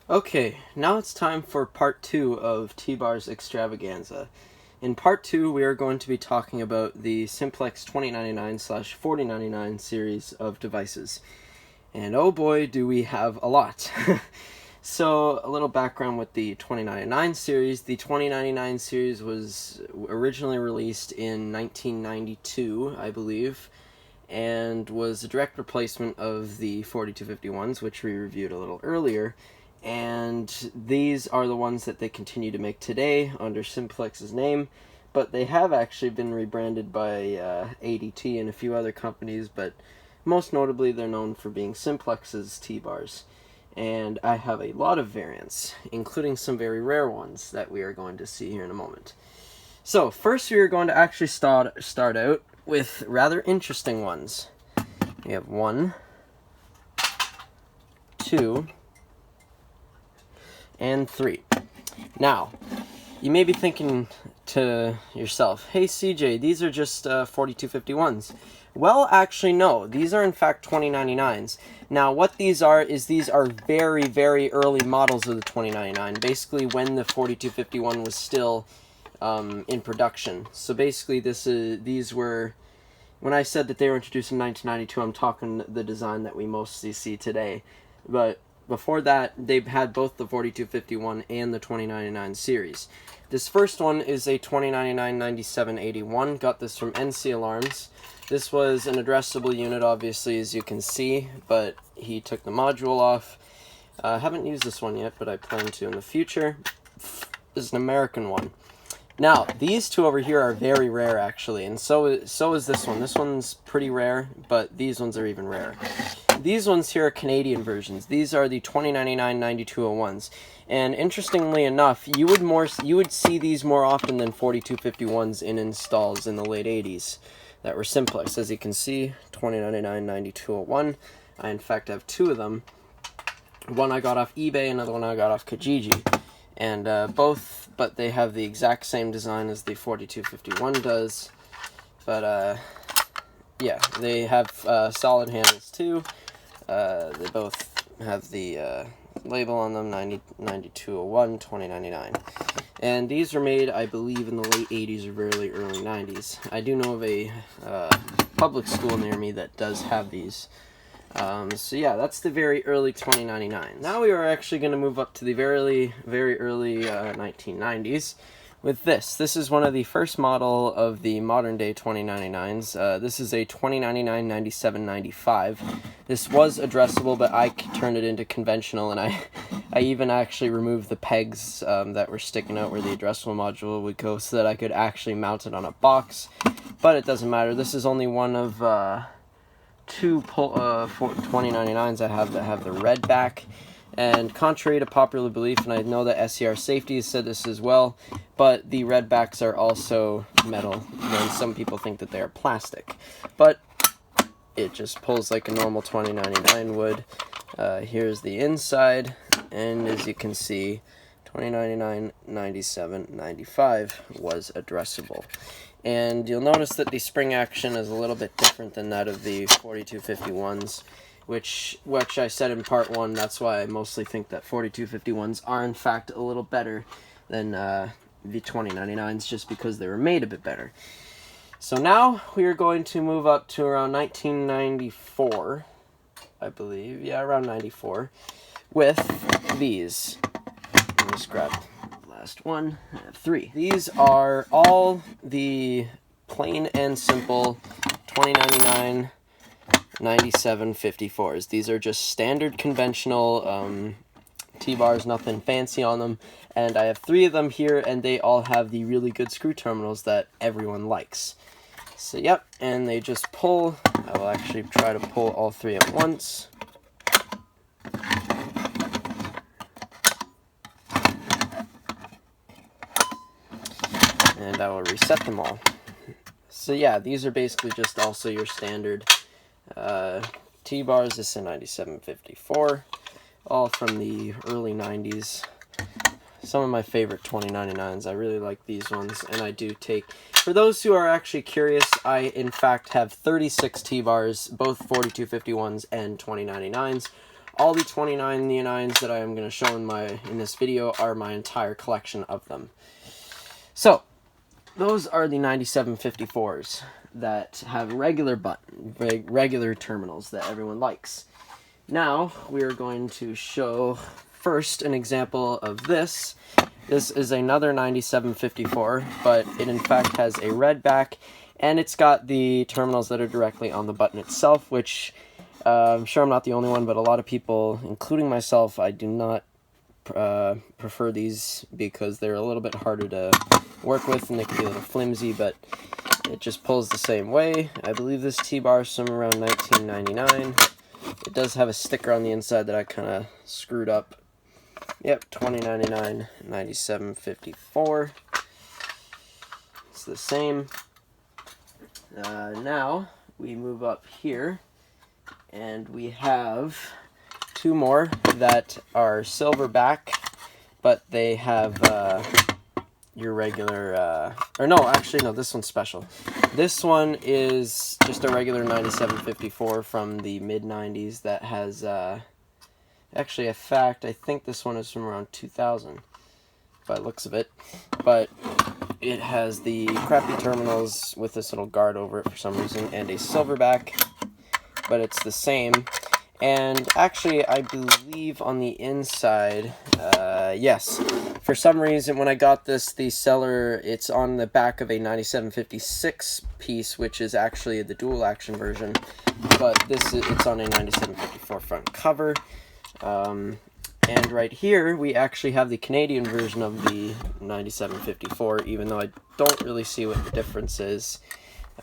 Okay, now it's time for part 2 of T-Bar's Extravaganza. In part 2, we are going to be talking about the Simplex 2099/4099 series of devices. And oh boy, do we have a lot. So, a little background with the 2099 series. The 2099 series was originally released in 1992, I believe, and was a direct replacement of the 4251s, which we reviewed a little earlier. And these are the ones that they continue to make today under Simplex's name, but they have actually been rebranded by ADT and a few other companies, but most notably they're known for being Simplex's T-bars. And I have a lot of variants, including some very rare ones that we are going to see here in a moment. So first we are going to actually start out with rather interesting ones. We have 1, 2, and 3. Now, you may be thinking to yourself, hey CJ, these are just 4251s. Well, actually no, these are in fact 2099s. Now what these are is these are very, very early models of the 2099, basically when the 4251 was still in production. So basically these were, when I said that they were introduced in 1992, I'm talking the design that we mostly see today. But before that, they've had both the 4251 and the 2099 series. This first one is a 2099-9781. Got this from NC Alarms. This was an addressable unit, obviously, as you can see, but he took the module off. I haven't used this one yet, but I plan to in the future. This is an American one. Now, these two over here are very rare, actually, and so is this one. This one's pretty rare, but these ones are even rarer. These ones here are Canadian versions. These are the 2099-9201s. And interestingly enough, you would see these more often than 4251s in installs in the late 80s that were Simplex. As you can see, 2099-9201. I in fact have two of them. One I got off eBay, another one I got off Kijiji. And but they have the exact same design as the 4251 does. But yeah, they have solid handles too. They both have the label on them, 9201, 2099. And these were made, I believe, in the late 80s or very early 90s. I do know of a public school near me that does have these. So yeah, that's the very early 2099. Now we are actually going to move up to the very early 1990s with this. This is one of the first model of the modern day 2099s. This is a 2099-9795. This was addressable, but I turned it into conventional, and I even actually removed the pegs that were sticking out where the addressable module would go so that I could actually mount it on a box. But it doesn't matter. This is only one of two 2099s I have that have the red back. And contrary to popular belief, and I know that SCR Safety has said this as well, but the red backs are also metal, and some people think that they are plastic. But it just pulls like a normal 2099 would. Here's the inside, and as you can see, 2099, 97, 95 was addressable. And you'll notice that the spring action is a little bit different than that of the 4251s. Which I said in part 1, that's why I mostly think that 4251s are in fact a little better than the 2099s, just because they were made a bit better. So now we are going to move up to around 1994, I believe. Yeah, around 94, with these. Let me just grab the last one. I have 3. These are all the plain and simple 2099 9754s. These are just standard conventional T-bars, nothing fancy on them. And I have 3 of them here, and they all have the really good screw terminals that everyone likes. So yep, and they just pull. I will actually try to pull all 3 at once. And I will reset them all. So yeah, these are basically just also your standard T-bars. This is a 9754, all from the early 90s. Some of my favorite 2099s. I really like these ones, and I do take, for those who are actually curious, I in fact have 36 T-bars, both 4251s and 2099s. All the 29.99s that I am going to show in this video are my entire collection of them. So, those are the 9754s that have regular terminals that everyone likes. Now, we are going to show first an example of this. This is another 9754, but it in fact has a red back, and it's got the terminals that are directly on the button itself, which I'm sure I'm not the only one, but a lot of people, including myself, I do not prefer these because they're a little bit harder to work with and they can be a little flimsy, but it just pulls the same way. I believe this T-bar is from around 1999. It does have a sticker on the inside that I kind of screwed up. Yep, 2099 9754. It's the same. Now we move up here and we have two more that are silverback, but they have your regular, or no, actually no, this one's special. This one is just a regular 9754 from the mid-90s that has, actually, in fact, I think this one is from around 2000, by the looks of it, but it has the crappy terminals with this little guard over it for some reason, and a silverback, but it's the same. And actually, I believe on the inside, yes, for some reason when I got this, the seller, it's on the back of a 9756 piece, which is actually the dual action version, but it's on a 9754 front cover. And right here, we actually have the Canadian version of the 9754, even though I don't really see what the difference is.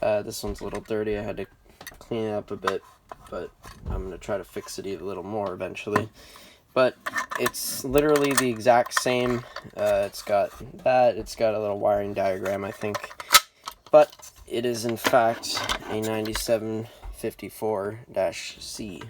This one's a little dirty, I had to clean it up a bit, but I'm going to try to fix it a little more eventually. But it's literally the exact same. It's got that, it's got a little wiring diagram, I think. But it is in fact a 9754-C.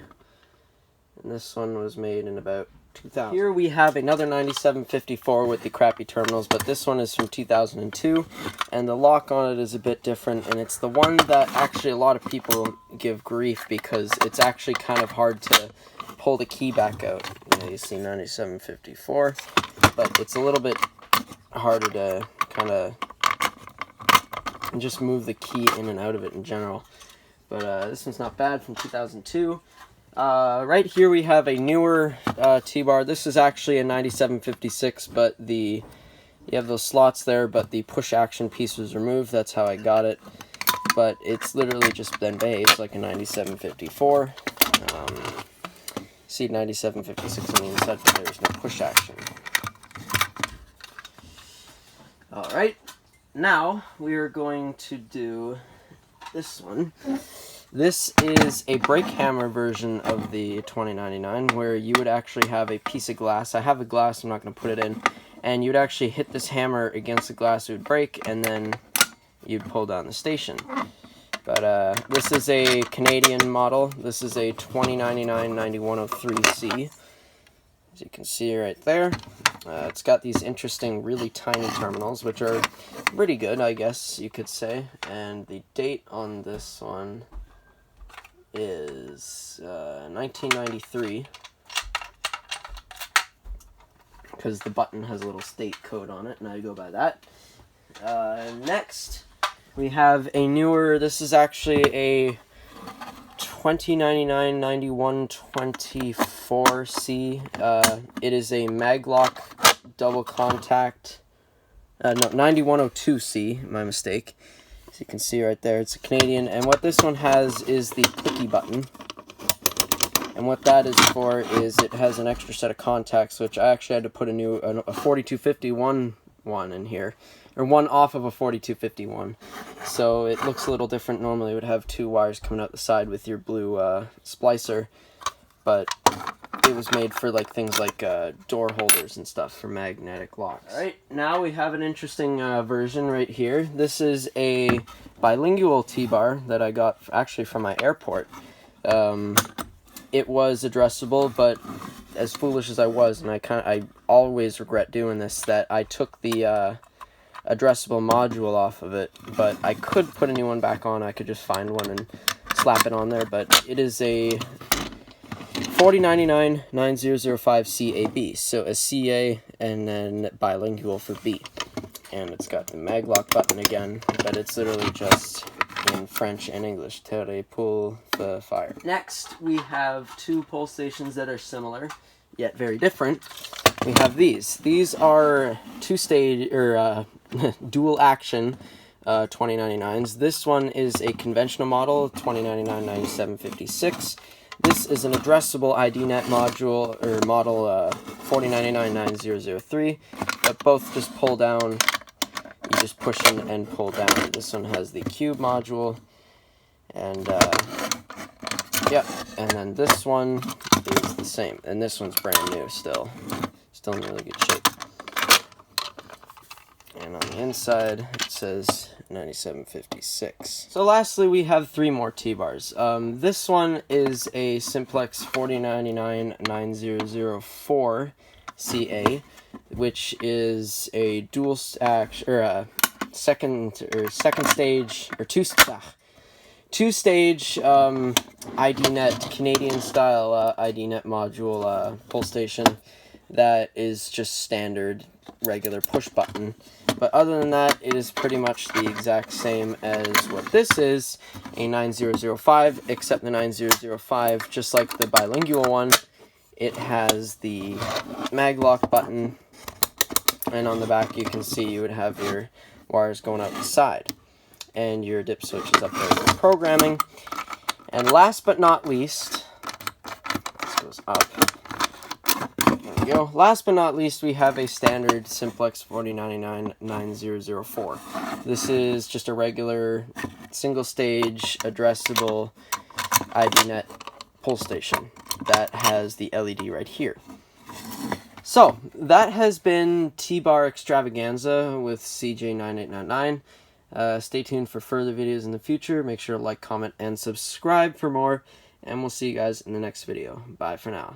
And this one was made in about 2000. Here we have another 9754 with the crappy terminals, but this one is from 2002, and the lock on it is a bit different, and it's the one that actually a lot of people give grief because it's actually kind of hard to pull the key back out. You see 9754, but it's a little bit harder to kind of just move the key in and out of it in general. But this one's not bad, from 2002. Right here we have a newer T-bar. This is actually a 9756, but you have those slots there, but the push action piece was removed. That's how I got it. But it's literally just then behaves like a 9754. See 9756 on the inside, but there's no push action. Alright, now we are going to do this one. This is a brake hammer version of the 2099, where you would actually have a piece of glass. I have a glass, I'm not going to put it in. And you'd actually hit this hammer against the glass, it would break, and then you'd pull down the station. But this is a Canadian model. This is a 2099-9103C. As you can see right there. It's got these interesting, really tiny terminals, which are pretty good, I guess you could say. And the date on this one is 1993, because the button has a little state code on it, and I go by that. Next, we have a newer, this is actually a 2099-9124C. It is a maglock double contact, no, 9102C, my mistake. As you can see right there, it's a Canadian, and what this one has is the clicky button. And what that is for is it has an extra set of contacts, which I actually had to put a 4251 one in here, or one off of a 4251. So it looks a little different. Normally it would have two wires coming out the side with your blue splicer, but it was made for like things like door holders and stuff for magnetic locks. Alright, now we have an interesting version right here. This is a bilingual T-bar that I got actually from my airport. It was addressable, but as foolish as I was, and I always regret doing this, that I took the addressable module off of it, but I could put a new one back on. I could just find one and slap it on there, but it is a 4099-9005 CAB. So a CA and then bilingual for B. And it's got the mag lock button again, but it's literally just in French and English. Terre pour the fire. Next, we have two pull stations that are similar, yet very different. We have these. These are two-stage, or dual action 2099s. This one is a conventional model, 2099-9756. This is an addressable IDNet module, or model 4099-9003, but both just pull down. You just push in and pull down. This one has the cube module, and yep, and then this one is the same, and this one's brand new still in really good shape. And on the inside, it says 9756. So lastly, we have three more T-bars. This one is a Simplex 4099-9004 CA, which is a dual stack, or a second stage, or two-stage IDNet, Canadian style IDNet module pull station that is just standard regular push button. But other than that, it is pretty much the exact same as what this is, a 9005, except the 9005, just like the bilingual one, it has the mag lock button, and on the back you can see you would have your wires going out the side, and your dip switch is up there for programming. And last but not least, this goes up. There we go. Last but not least, we have a standard Simplex 4099-9004. This is just a regular single-stage addressable IDNet pull station that has the LED right here. So, that has been T-Bar Extravaganza with CJ9899. Stay tuned for further videos in the future. Make sure to like, comment, and subscribe for more. And we'll see you guys in the next video. Bye for now.